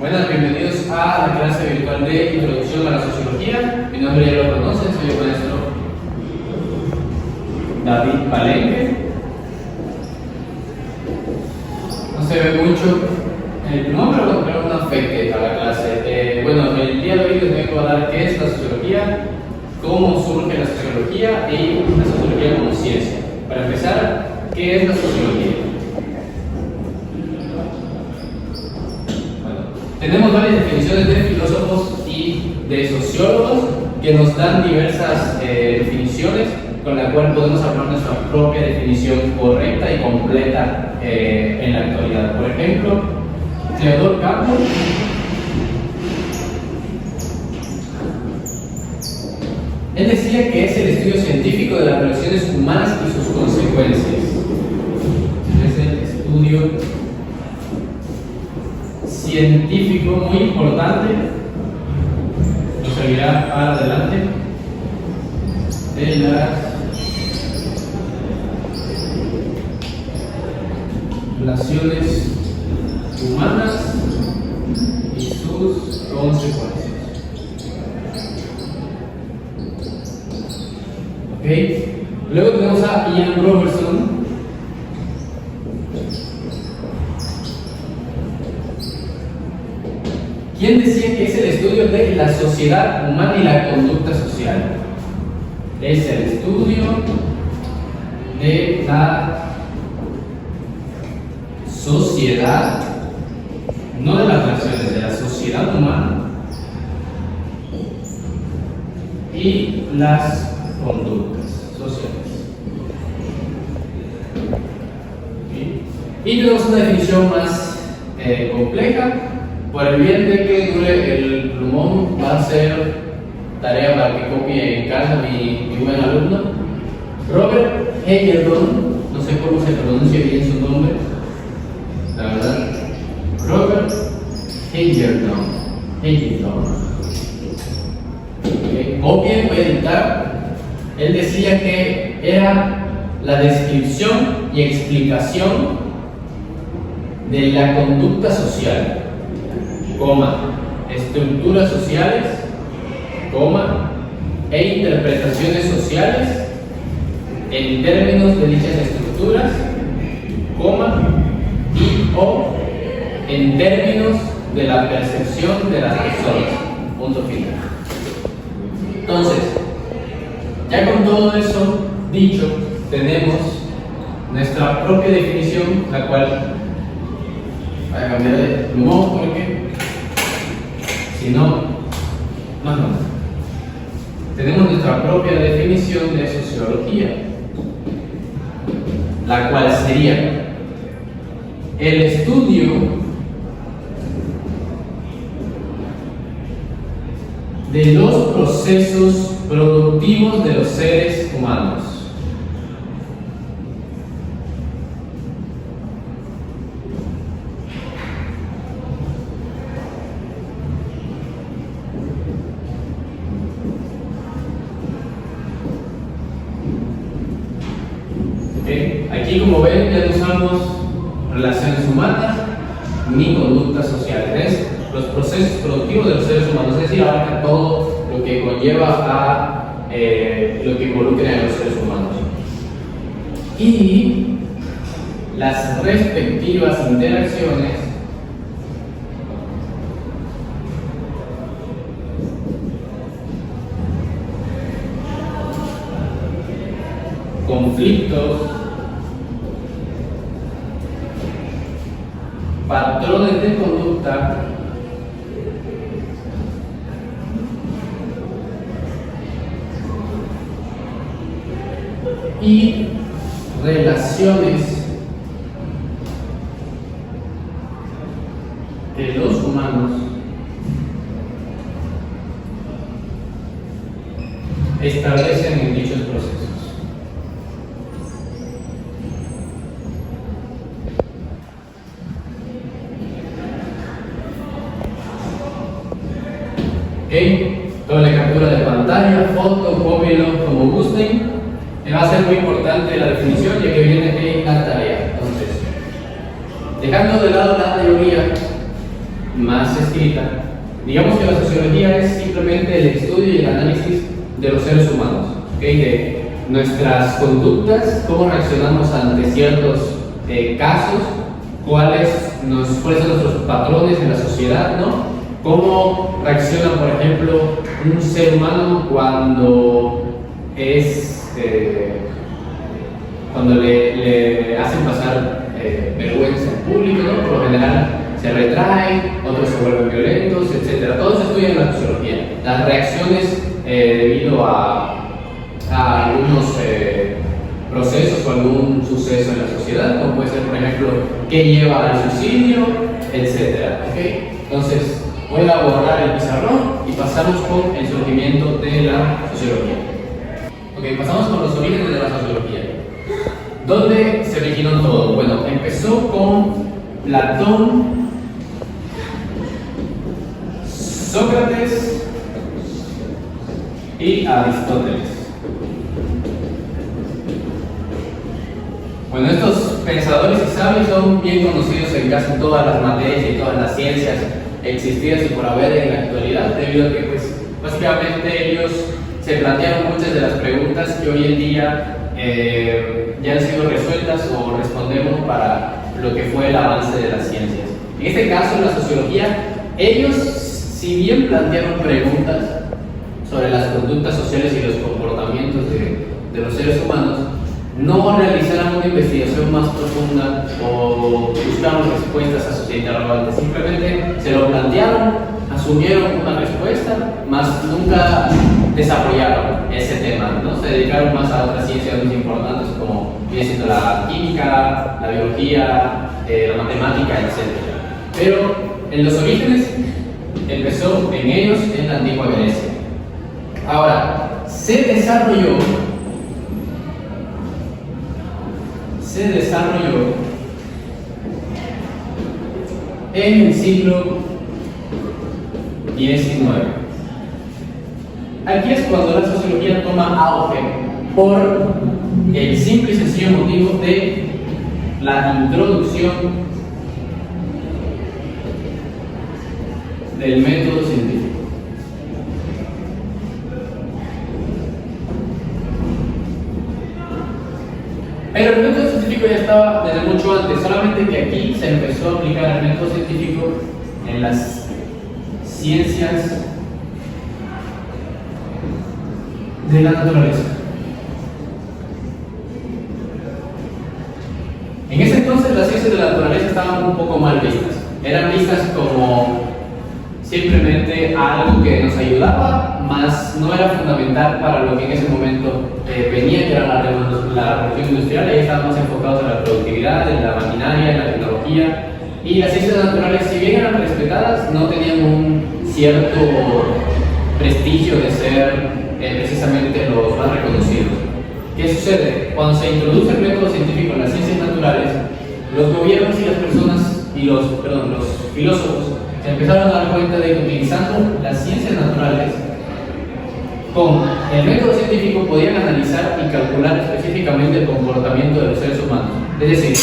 Buenas, bienvenidos a la clase virtual de Introducción a la Sociología. Mi nombre ya lo conocen, soy el maestro David Palenque. No se ve mucho el nombre, pero no afecte a la clase. Bueno, el día de hoy les vengo a dar qué es la sociología, cómo surge la sociología y la sociología como ciencia. Para empezar, ¿qué es la sociología? Tenemos varias definiciones de filósofos y de sociólogos que nos dan diversas definiciones con la cual podemos armar nuestra propia definición correcta y completa en la actualidad. Por ejemplo, Theodor Campbell él decía que es el estudio científico de las relaciones humanas y sus consecuencias. Es el estudio científico muy importante, nos servirá para adelante, de las relaciones humanas y sus consecuencias. ¿Ok? Luego tenemos a Ian Robertson. ¿Quién decía que es el estudio de la sociedad humana y la conducta social? Es el estudio de la sociedad, no de las relaciones, de la sociedad humana y las conductas sociales. ¿Sí? Y tenemos una definición más compleja. Por el bien de que dure el plumón, va a ser tarea para que copie en casa mi buen alumno. Robert Hagedorn, no sé cómo se pronuncia bien su nombre, la verdad. Robert Hagedorn. Okay. Copien, voy a editar. Él decía que era la descripción y explicación de la conducta social, estructuras sociales, e interpretaciones sociales en términos de dichas estructuras, y o en términos de la percepción de las personas. Punto final. Entonces, ya con todo eso dicho, tenemos nuestra propia definición, la cual voy a cambiar de plumón porque si no, no. Tenemos nuestra propia definición de sociología, la cual sería el estudio de los procesos productivos de los seres humanos. Aquí, como ven, ya no usamos relaciones humanas ni conductas sociales, los procesos productivos de los seres humanos, es decir, abarca todo lo que conlleva a lo que involucra a los seres humanos. Y las respectivas interacciones conflictos, patrones de conducta y relaciones que los humanos establecen en dichos procesos. Doble captura de pantalla, foto, cópielo, como gusten. Va a ser muy importante la definición ya que viene en la tarea. Entonces, dejando de lado la teoría, más escrita, digamos que la sociología es simplemente el estudio y el análisis de los seres humanos, ¿okay? De nuestras conductas, cómo reaccionamos ante ciertos casos, cuáles son nuestros patrones en la sociedad, ¿no? Cómo reacciona, por ejemplo, un ser humano cuando cuando le hacen pasar vergüenza en público, ¿no? Por lo general se retraen, otros se vuelven violentos, etc. Todo se estudia en la sociología. Las reacciones debido a algunos procesos o algún suceso en la sociedad, como puede ser, por ejemplo, qué lleva al suicidio, etc. ¿Okay? Entonces, voy a borrar el pizarrón y pasamos con el surgimiento de la sociología. Ok, pasamos con los orígenes de la sociología. ¿Dónde se originó todo? Bueno, empezó con Platón, Sócrates y Aristóteles. Bueno, estos pensadores y sabios son bien conocidos en casi todas las materias y todas las ciencias existidas y por haber en la actualidad, debido a que pues básicamente ellos se plantearon muchas de las preguntas que hoy en día ya han sido resueltas o respondemos para lo que fue el avance de las ciencias. En este caso, en la sociología, ellos, si bien plantearon preguntas sobre las conductas sociales y los comportamientos de los seres humanos, no realizaron una investigación más profunda o buscaron respuestas a sus interrogantes. Simplemente se lo plantearon, asumieron una respuesta, más nunca desarrollaron ese tema, ¿no? Se dedicaron más a otras ciencias muy importantes como viene siendo la química, la biología, la matemática, etc. Pero en los orígenes empezó en ellos en la antigua Grecia. Ahora, se desarrolló en el siglo XIX. Aquí es cuando la sociología toma auge por el simple y sencillo motivo de la introducción del método científico. Pero el método científico ya estaba desde mucho antes, solamente que aquí se empezó a aplicar el método científico en las ciencias de la naturaleza. En ese entonces las ciencias de la naturaleza estaban un poco mal vistas. Eran vistas como simplemente algo que nos ayudaba, mas no era fundamental para lo que en ese momento venía, que era la revolución industrial. Ahí estaban más enfocados en la productividad, en la maquinaria, en la tecnología. Y las ciencias naturales, si bien eran respetadas, no tenían un cierto prestigio de ser precisamente los más reconocidos. ¿Qué sucede? Cuando se introduce el método científico en las ciencias naturales, los gobiernos y las personas, los filósofos, se empezaron a dar cuenta de que utilizando las ciencias naturales, con el método científico podían analizar y calcular específicamente el comportamiento de los seres humanos. Es decir,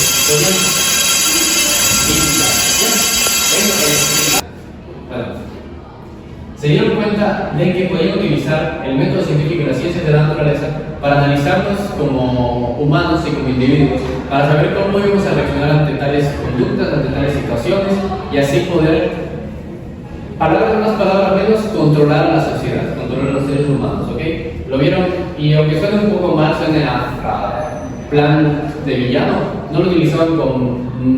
se dieron cuenta de que podían utilizar el método científico y las ciencias de la naturaleza para analizarnos como humanos y como individuos, para saber cómo íbamos a reaccionar ante tales conductas, ante tales situaciones, y así poder, palabras más, palabras menos, controlar la sociedad, controlar a los seres humanos, ¿ok? Lo vieron, y aunque suene un poco mal, suene a plan de villano, no lo utilizaban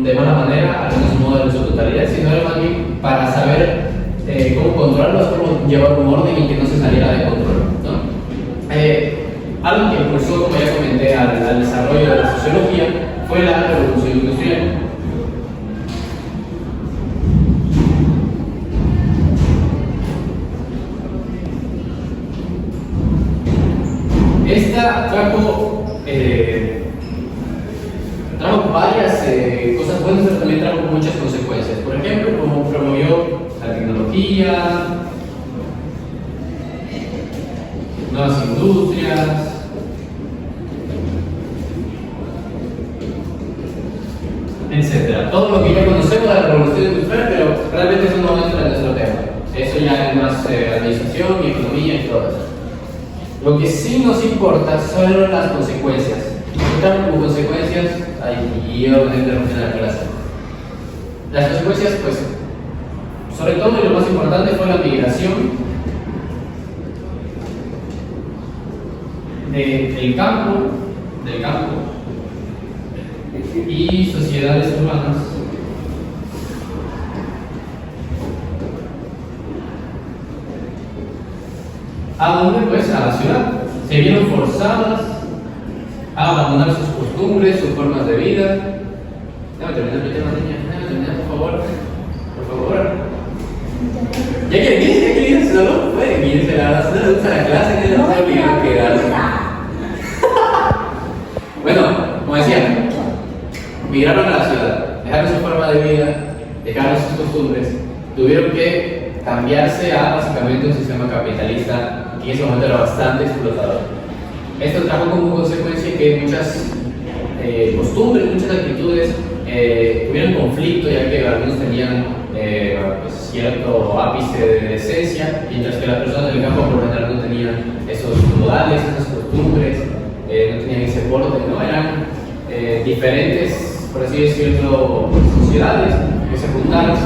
de mala manera, algunos modos en su totalidad, sino era más bien para saber cómo controlarlos, cómo llevar un orden y que no se saliera de control, ¿no? Algo que impulsó, como ya comenté, al desarrollo de la sociología fue la revolución industrial. Esta trajo varias cosas buenas, pero también trajo muchas consecuencias. Por ejemplo, como promovió la tecnología, nuevas industrias, etcétera. Todo lo que ya conocemos de la revolución industrial, pero realmente eso no sociología y todo eso. Lo que sí nos importa son las consecuencias. Como consecuencias, y yo voy a interrumpir la clase. Las consecuencias, pues, sobre todo y lo más importante fue la migración del campo y sociedades urbanas a donde, pues, a la ciudad. Se vieron forzadas a abandonar sus costumbres, sus formas de vida. Déjame terminar mi tema, niña. Déjame terminar, por favor. Por favor. Ya que dices, ¿no? Puede venirse la no le gusta la clase, que no se olvidó quedarse. Bueno, como decía, migraron a la ciudad, dejaron su forma de vida, dejaron sus costumbres, tuvieron que cambiarse a básicamente un sistema capitalista que en ese momento era bastante explotador. Esto trajo como consecuencia que muchas costumbres, muchas actitudes tuvieron conflicto, ya que algunos tenían pues, cierto ápice de decencia, mientras que las personas del campo por lo general no tenían esos modales, esas costumbres, no tenían ese porte, no eran diferentes, por así decirlo, sociedades que se juntaron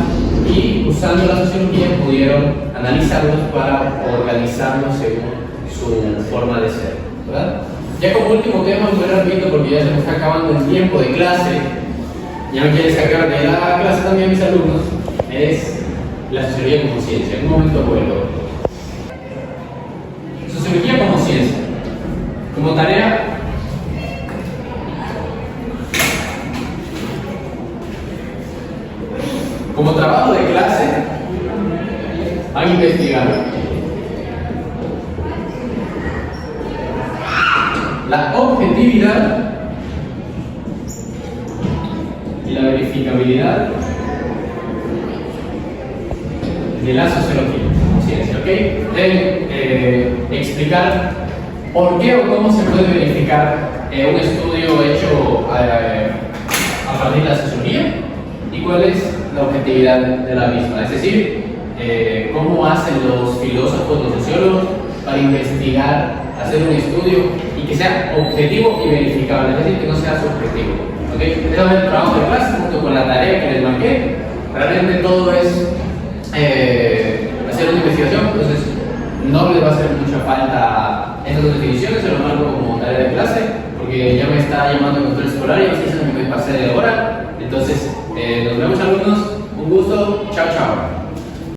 y usando la sociología pudieron analizarlos para organizarlos según su forma de ser, ¿verdad? Ya como último tema, muy rápido porque ya se me está acabando el tiempo de clase, ya me quieren sacar de la clase también mis alumnos, es la sociología como ciencia. En un momento vuelvo. Sociología como ciencia. Como tarea, como trabajo de clase, hay que investigar la objetividad y la verificabilidad de la sociología como ciencia, ¿ok? Deben explicar por qué o cómo se puede verificar un estudio hecho a partir de la sociología y cuál es la objetividad de la misma, es decir, cómo hacen los filósofos, los sociólogos para investigar, hacer un estudio y que sea objetivo y verificable, es decir, que no sea subjetivo. ¿Okay? Este es el trabajo de clase junto con la tarea que les marqué. Realmente todo es hacer una investigación, entonces no les va a hacer mucha falta estas dos definiciones, se lo marco como tarea de clase porque ya me está llamando el control escolar y así se me pasé de hora. Entonces, nos vemos alumnos, un gusto, chao chao.